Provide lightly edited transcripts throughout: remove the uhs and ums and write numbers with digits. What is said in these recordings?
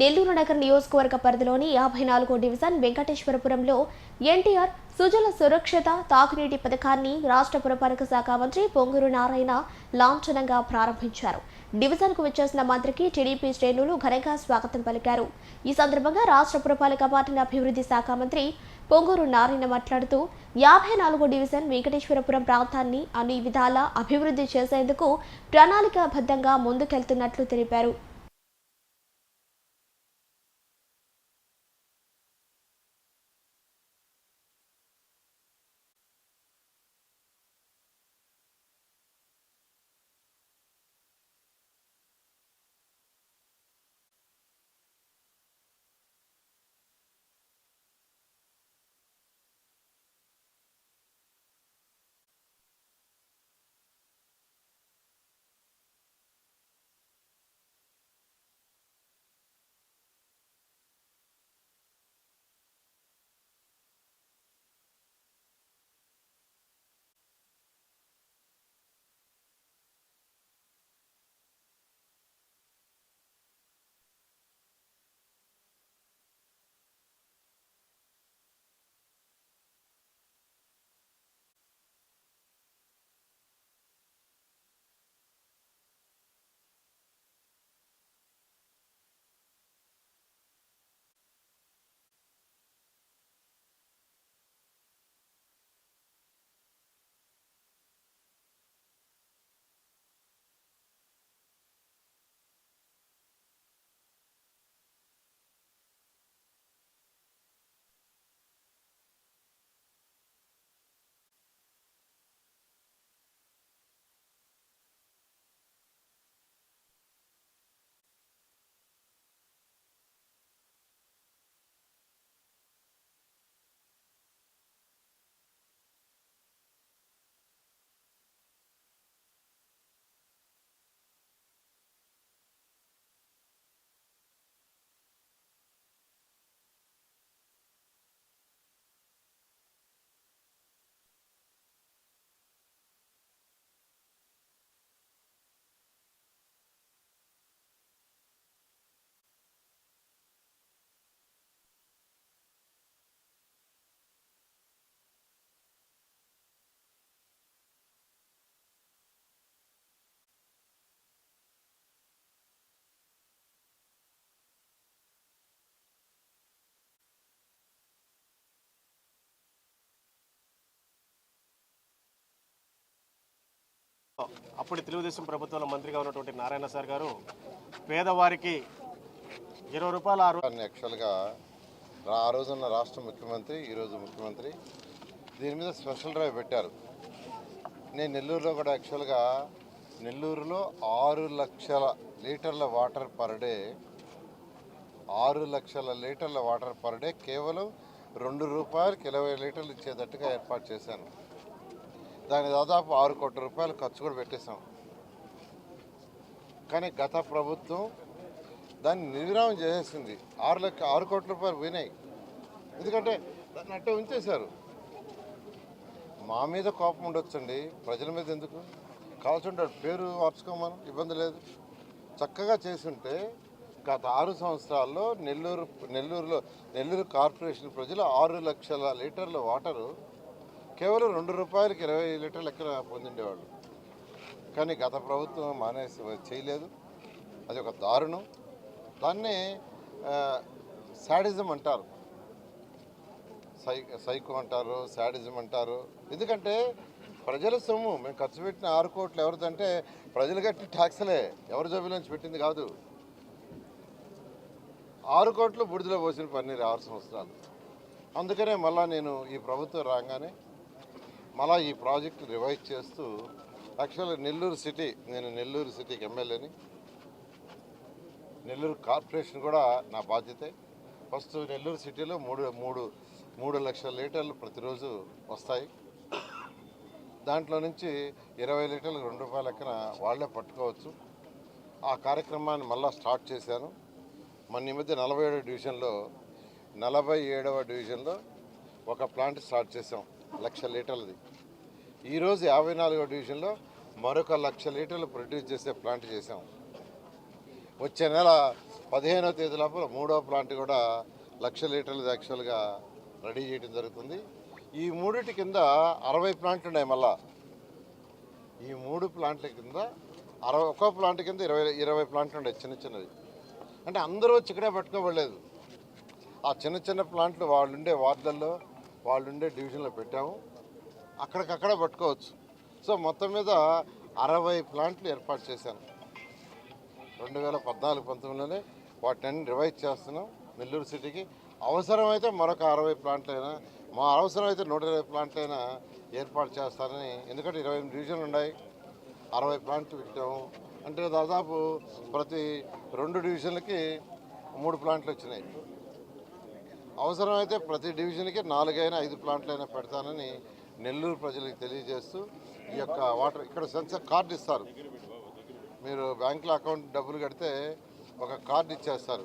నెల్లూరు నగర నియోజకవర్గ పరిధిలోని 54వ డివిజన్ వెంకటేశ్వరపురంలో ఎన్టీఆర్ సుజల సురక్షిత తాగునీటి పథకాన్ని రాష్ట్ర పురపాలక శాఖ మంత్రి పొంగూరు నారాయణ లాంఛనంగా ప్రారంభించారు. డివిజన్కు వచ్చేసిన మంత్రికి టీడీపీ శ్రేణులు ఘనంగా స్వాగతం పలికారు. ఈ సందర్భంగా రాష్ట్ర పురపాలక పట్టణ అభివృద్ధి శాఖ మంత్రి పొంగూరు నారాయణ మాట్లాడుతూ 54వ డివిజన్ వెంకటేశ్వరపురం ప్రాంతాన్ని అన్ని విధాలా అభివృద్ధి చేసేందుకు ప్రణాళికాబద్ధంగా ముందుకెళ్తున్నట్లు తెలిపారు. అప్పుడు తెలుగుదేశం ప్రభుత్వంలో మంత్రిగా ఉన్నటువంటి నారాయణ సార్ గారు పేదవారికి 20 రూపాయలు యాక్చువల్గా ఆ రోజున్న రాష్ట్ర ముఖ్యమంత్రి ఈరోజు ముఖ్యమంత్రి దీని మీద స్పెషల్ డ్రైవ్ పెట్టారు. నేను నెల్లూరులో కూడా యాక్చువల్గా నెల్లూరులో 6 లక్షల లీటర్ల వాటర్ పర్ డే 6 లక్షల లీటర్ల వాటర్ పర్ డే కేవలం 2 రూపాయలకి 20 లీటర్లు ఇచ్చేటట్టుగా ఏర్పాటు చేశాను. దాని దాదాపు 6 కోట్ల రూపాయలు ఖర్చు కూడా పెట్టేశాం. కానీ గత ప్రభుత్వం దాన్ని నిర్విరామం చేసేసింది. 6 కోట్ల రూపాయలు పోయినాయి. ఎందుకంటే దాన్ని అట్టే ఉంచేశారు. మా మీద కోపం ఉండొచ్చండి, ప్రజల మీద ఎందుకు? కావాల్సి ఉంటాడు పేరు మార్చుకోమని ఇబ్బంది లేదు. చక్కగా చేసుంటే గత 6 సంవత్సరాల్లో నెల్లూరు కార్పొరేషన్ ప్రజలు 6 లక్షల లీటర్ల వాటరు కేవలం 2 రూపాయలకి 20 లీటర్లు ఎక్కడ పొందిండేవాళ్ళు. కానీ గత ప్రభుత్వం మానేసి చేయలేదు. అది ఒక దారుణం. దాన్ని శాడిజం అంటారు, సైకో అంటారు, శాడిజం అంటారు. ఎందుకంటే ప్రజల సొమ్ము మేము ఖర్చు పెట్టిన 6 కోట్లు ఎవరిదంటే ప్రజలు కట్టి ట్యాక్స్లే, ఎవరి జబ్బులోంచి పెట్టింది కాదు. 6 కోట్లు బుడిదలో పోసిన పన్నీరు 6 సంవత్సరాలు. అందుకనే మళ్ళీ నేను ఈ ప్రభుత్వం రాగానే మళ్ళీ ఈ ప్రాజెక్టు రివైజ్ చేస్తూ యాక్చువల్గా నేను నెల్లూరు సిటీకి ఎమ్మెల్యేని, నెల్లూరు కార్పొరేషన్ కూడా నా బాధ్యతే. ఫస్ట్ నెల్లూరు సిటీలో 3 లక్షల లీటర్లు ప్రతిరోజు వస్తాయి. దాంట్లో నుంచి 20 లీటర్లు 2 రూపాయల లెక్కన వాళ్లే పట్టుకోవచ్చు. ఆ కార్యక్రమాన్ని మళ్ళీ స్టార్ట్ చేశాను. మన ఈ మధ్య 47వ డివిజన్లో ఒక ప్లాంట్ స్టార్ట్ చేసాం 1,00,000 లీటర్లది. ఈరోజు 54వ డివిజన్లో మరొక 1,00,000 లీటర్లు ప్రొడ్యూస్ చేసే ప్లాంట్ చేసాం. వచ్చే నెల 15వ తేదీ లోపల 3వ ప్లాంట్ కూడా 1,00,000 లీటర్లు యాక్చువల్గా రెడీ చేయడం జరుగుతుంది. ఈ మూడిటి కింద 60 ప్లాంట్లు ఉన్నాయి. మళ్ళా ఈ 3 ప్లాంట్ల కింద 60, ఒక్కో ప్లాంట్ కింద 20 ప్లాంట్లు ఉన్నాయి చిన్న చిన్నవి. అంటే అందరూ వచ్చి ఇక్కడే పట్టుకోబడలేదు. ఆ చిన్న చిన్న ప్లాంట్లు వాళ్ళుండే వార్డులలో వాళ్ళుండే డివిజన్లో పెట్టాము, అక్కడికక్కడ పట్టుకోవచ్చు. సో మొత్తం మీద 60 ప్లాంట్లు ఏర్పాటు చేశాను. 2014-19లోనే వాటిని రివైజ్ చేస్తున్నాం. నెల్లూరు సిటీకి అవసరమైతే మరొక 60 ప్లాంట్లైనా, మా అవసరమైతే 120 ప్లాంట్లైనా ఏర్పాటు చేస్తానని. ఎందుకంటే 28 డివిజన్లు ఉన్నాయి, 60 ప్లాంట్లు పెట్టాము అంటే దాదాపు ప్రతి 2 డివిజన్లకి 3 ప్లాంట్లు వచ్చినాయి. అవసరమైతే ప్రతి డివిజన్కి 4 అయినా 5 ప్లాంట్లైనా పెడతానని నెల్లూరు ప్రజలకు తెలియజేస్తూ, ఈ యొక్క వాటర్ ఇక్కడ సెన్సర్ కార్డు ఇస్తారు. మీరు బ్యాంకులో అకౌంట్ డబ్బులు కడితే ఒక కార్డు ఇచ్చేస్తారు.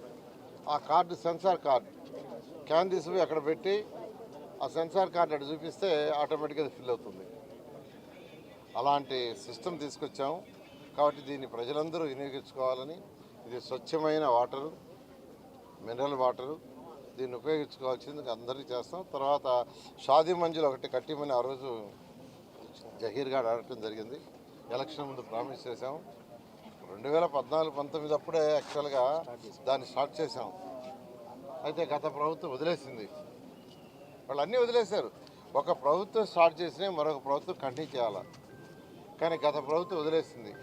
ఆ కార్డు సెన్సార్ కార్డు క్యాన్ తీసుకుని అక్కడ పెట్టి ఆ సెన్సార్ కార్డు అక్కడ చూపిస్తే ఆటోమేటిక్గా అది ఫిల్ అవుతుంది. అలాంటి సిస్టమ్ తీసుకొచ్చాము. కాబట్టి దీన్ని ప్రజలందరూ వినియోగించుకోవాలని, ఇది స్వచ్ఛమైన వాటరు, మినరల్ వాటరు, దీన్ని ఉపయోగించుకోవాల్సింది అందరికీ చేస్తాం. తర్వాత షాదీ మంజులు ఒకటి కట్టిమని ఆ రోజు జహీర్ గారు అడగటం జరిగింది. ఎలక్షన్ ముందు ప్రామిస్ చేశాము. 2014-19 అప్పుడే యాక్చువల్గా దాన్ని స్టార్ట్ చేశాం. అయితే గత ప్రభుత్వం వదిలేసింది. వాళ్ళు అన్నీ వదిలేశారు. ఒక ప్రభుత్వం స్టార్ట్ చేసినా మరొక ప్రభుత్వం కంటిన్యూ చేయాలి. కానీ గత ప్రభుత్వం వదిలేసింది.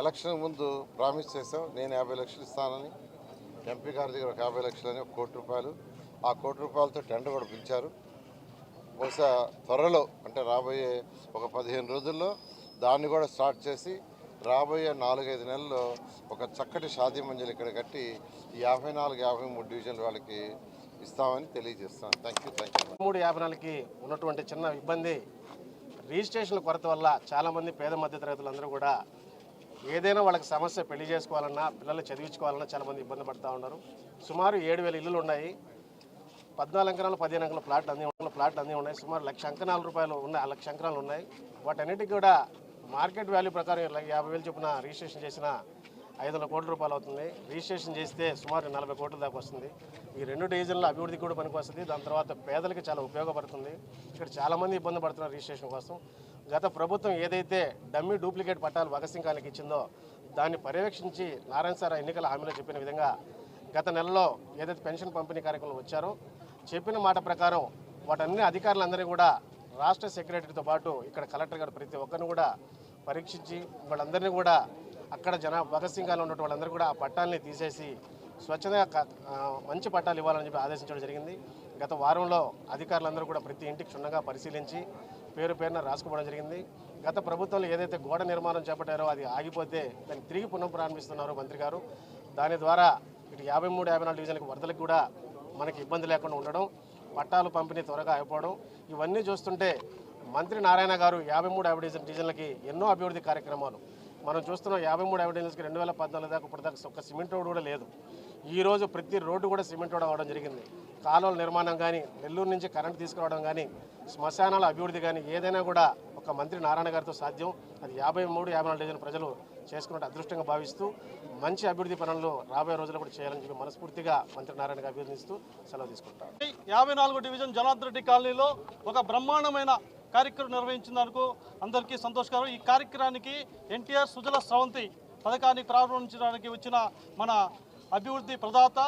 ఎలక్షన్ ముందు ప్రామిస్ చేశాం, నేను 50 లక్షలు ఇస్తానని. ఎంపీ గారి దగ్గర ఒక 50 లక్షలని, 1 కోటి రూపాయలు. ఆ 1 కోటి రూపాయలతో టెండర్ కూడా పిలిచారు. బహుశా త్వరలో అంటే రాబోయే ఒక 15 రోజుల్లో దాన్ని కూడా స్టార్ట్ చేసి రాబోయే 4-5 నెలల్లో ఒక చక్కటి షాదీ మంజులు ఇక్కడ కట్టి 54-53 డివిజన్ల వాళ్ళకి ఇస్తామని తెలియజేస్తాను. Thank you. 53-54కి ఉన్నటువంటి చిన్న ఇబ్బంది రిజిస్ట్రేషన్ల కొరత వల్ల చాలామంది పేద మధ్య తరగతులందరూ కూడా ఏదైనా వాళ్ళకి సమస్య పెళ్లి చేసుకోవాలన్నా, పిల్లలు చదివించుకోవాలన్నా చాలామంది ఇబ్బంది పడుతూ ఉన్నారు. సుమారు 7,000 ఇల్లులు ఉన్నాయి. 14 ఎకరాలు 15 ఎకరాల ప్లాట్లు అన్నీ ఉన్నాయి. సుమారు 1,00,000 అంకణాల రూపాయలు ఉన్నాయి, 1,00,000 అంకణాలు ఉన్నాయి. వాటన్నిటికీ కూడా మార్కెట్ వాల్యూ ప్రకారం 50,000 చొప్పున రిజిస్ట్రేషన్ చేసిన 500 కోట్ల రూపాయలు అవుతుంది. రిజిస్ట్రేషన్ చేస్తే సుమారు 40 కోట్ల దాకా వస్తుంది. ఈ 2 డివిజన్ల అభివృద్ధి కూడా పనికి వస్తుంది. దాని తర్వాత పేదలకి చాలా ఉపయోగపడుతుంది. ఇక్కడ చాలామంది ఇబ్బంది పడుతున్నారు రిజిస్ట్రేషన్ కోసం. గత ప్రభుత్వం ఏదైతే డమ్మీ డూప్లికేట్ పట్టాలు భగత్ సింగ్ కాలనీకి ఇచ్చిందో దాన్ని పర్యవేక్షించి నారాయణ సార్ ఎన్నికల హామీలో చెప్పిన విధంగా గత నెలలో ఏదైతే పెన్షన్ పంపిణీ కార్యక్రమం వచ్చారో చెప్పిన మాట ప్రకారం వాటన్ని అధికారులందరినీ కూడా రాష్ట్ర సెక్రటరీతో పాటు ఇక్కడ కలెక్టర్ గారు ప్రతి ఒక్కరిని కూడా పరీక్షించి వాళ్ళందరినీ కూడా అక్కడ భగత్ సింగ్ కాలనీలో ఉన్న వాళ్ళందరూ కూడా ఆ పట్టాలని తీసేసి స్వచ్ఛంగా మంచి పట్టాలు ఇవ్వాలని చెప్పి ఆదేశించడం జరిగింది. గత వారంలో అధికారులందరూ కూడా ప్రతి ఇంటికి క్షుణ్ణంగా పరిశీలించి పేరున రాసుకోవడం జరిగింది. గత ప్రభుత్వంలో ఏదైతే గోడ నిర్మాణం చేపట్టారో అది ఆగిపోతే దాన్ని తిరిగి పునఃప్రారంభిస్తున్నారు మంత్రి గారు. దాని ద్వారా ఇటు 53-54 డివిజన్లకు వరదలకు కూడా మనకి ఇబ్బంది లేకుండా ఉండడం, పట్టాలు పంపిణీ త్వరగా అయిపోవడం, ఇవన్నీ చూస్తుంటే మంత్రి నారాయణ గారు 53-50 డివిజన్లకి ఎన్నో అభివృద్ధి కార్యక్రమాలు మనం చూస్తున్నాం. 53-50 డివిజన్లకి 2014 దాకా ఇప్పటిదాకా ఒక్క సిమెంట్ రోడ్డు కూడా లేదు. ఈరోజు ప్రతి రోడ్డు కూడా సిమెంట్ రోడ్ అవ్వడం జరిగింది. కాలువల నిర్మాణం కానీ, నెల్లూరు నుంచి కరెంట్ తీసుకురావడం కానీ, శ్మశానాల అభివృద్ధి కానీ ఏదైనా కూడా ఒక మంత్రి నారాయణ గారితో సాధ్యం. అది 53-54 డివిజన్ ప్రజలు చేసుకున్నట్టు అదృష్టంగా భావిస్తూ మంచి అభివృద్ధి పనులు రాబోయే రోజుల్లో కూడా చేయాలని చెప్పి మనస్ఫూర్తిగా మంత్రి నారాయణగా అభివర్ణిస్తూ సెలవు తీసుకుంటారు. 54 డివిజన్ జనార్దన్ రెడ్డి కాలనీలో ఒక బ్రహ్మాండమైన కార్యక్రమం నిర్వహించినందుకు అందరికీ సంతోషకరం. ఈ కార్యక్రమానికి ఎన్టీఆర్ సుజల స్రవంతి పథకాన్ని ప్రారంభించడానికి వచ్చిన మన అభివృద్ధి ప్రదాత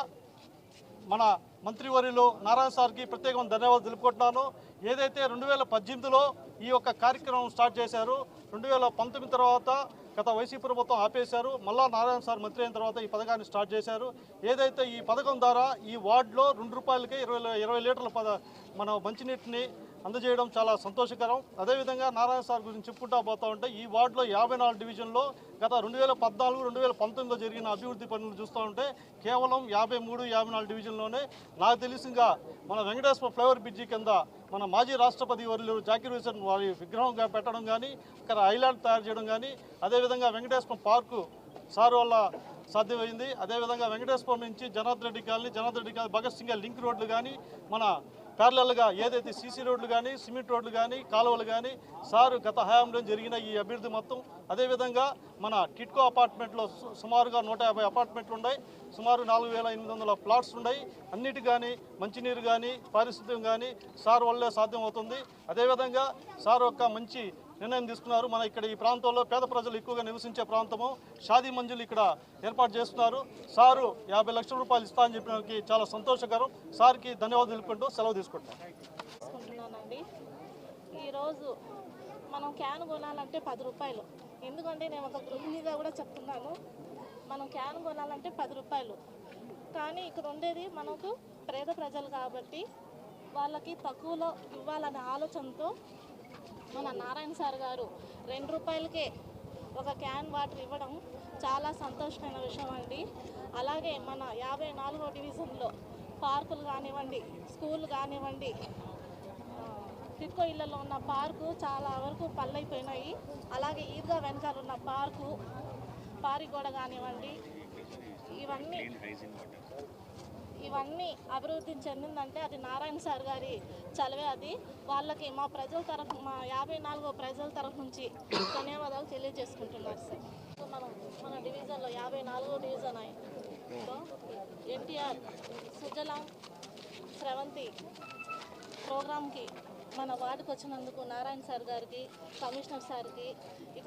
మన మంత్రివర్యులు నారాయణ సార్కి ప్రత్యేకమైన ధన్యవాదాలు తెలుపుకుంటున్నాను. ఏదైతే 2018లో ఈ యొక్క కార్యక్రమం స్టార్ట్ చేశారు, 2019 తర్వాత గత వైసీపీ ప్రభుత్వం ఆపేశారు. మళ్ళా నారాయణ సార్ మంత్రి అయిన తర్వాత ఈ పథకాన్ని స్టార్ట్ చేశారు. ఏదైతే ఈ పథకం ద్వారా ఈ వార్డులో 2 రూపాయలకే 20 లీటర్ల మన మంచినీటిని అందజేయడం చాలా సంతోషకరం. అదేవిధంగా నారాయణ సార్ గురించి చెప్పుకుంటా పోతా ఉంటే ఈ వార్డులో 54 డివిజన్లో గత 2014-2019లో జరిగిన అభివృద్ధి పనులు చూస్తూ ఉంటే కేవలం 53-54 డివిజన్లోనే నాకు తెలిసిందిగా మన వెంకటేశ్వర ఫ్లైఓవర్ బ్రిడ్జి కింద మన మాజీ రాష్ట్రపతి వర్యులు జాకీర్ హుసేన్ వారి విగ్రహం పెట్టడం కానీ, ఇక్కడ ఐలాండ్ తయారు చేయడం కానీ, అదేవిధంగా వెంకటేశ్వరం పార్కు సార్ వల్ల సాధ్యమైంది. అదేవిధంగా వెంకటేశ్వరం నుంచి జనార్దన్ రెడ్డి కాలనీ భగత్ సింగ్ లింక్ రోడ్లు కానీ, మన ప్యారలల్గా ఏదైతే సీసీ రోడ్లు కానీ సిమెంట్ రోడ్లు కానీ కాలువలు కానీ సారు గత హయాంలో జరిగిన ఈ అభివృద్ధి మొత్తం, అదేవిధంగా మన టిట్కో అపార్ట్మెంట్లో సుమారుగా 150 అపార్ట్మెంట్లు ఉన్నాయి, సుమారు 4800 ప్లాట్స్ ఉన్నాయి. అన్నిటి కానీ మంచినీరు కానీ పారిశుద్ధ్యం కానీ సార్ వల్లే సాధ్యమవుతుంది. అదేవిధంగా సార్ ఒక మంచి నిర్ణయం తీసుకున్నారు. మన ఇక్కడ ఈ ప్రాంతంలో పేద ప్రజలు ఎక్కువగా నివసించే ప్రాంతము, షాదీ మంజులు ఇక్కడ ఏర్పాటు చేస్తున్నారు. సారు 50 లక్షల రూపాయలు ఇస్తా అని చెప్పినకి చాలా సంతోషకరం. సార్కి ధన్యవాదాలు తెలుపుకుంటూ సెలవు తీసుకుంటున్నానండి. ఈరోజు మనం క్యాన్ కొనాలంటే 10 రూపాయలు. ఎందుకంటే నేను ఒక గృహిణిగా కూడా చెప్తున్నాను, మనం క్యాన్ కొనాలంటే 10 రూపాయలు. కానీ ఇక్కడ ఉండేది మనకు పేద ప్రజలు కాబట్టి వాళ్ళకి తక్కువలో ఇవ్వాలనే ఆలోచనతో మన నారాయణ సార్ గారు 2 రూపాయలకే ఒక క్యాన్ వాటర్ ఇవ్వడం చాలా సంతోషమైన విషయం అండి. అలాగే మన 54వ డివిజన్లో పార్కులు కానివ్వండి, స్కూల్ కానివ్వండి, టిట్కో ఇళ్లలో ఉన్న పార్కు చాలా వరకు పల్లైపోయినాయి. అలాగే ఈద్గా వెనకాల ఉన్న పార్కు, పారిగోడ కానివ్వండి, ఇవన్నీ అభివృద్ధి చెందిందంటే అది నారాయణ సార్ గారి చలవే. అది వాళ్ళకి మా ప్రజల తరఫు, మా 54వ ప్రజల తరఫు నుంచి ధన్యవాదాలు తెలియజేసుకుంటున్నారు సార్. మన డివిజన్లో 54వ డివిజన్ ఎన్టీఆర్ సుజలాం స్రవంతి ప్రోగ్రామ్కి మన వార్డుకి వచ్చినందుకు నారాయణ సార్ గారికి, కమిషనర్ సార్కి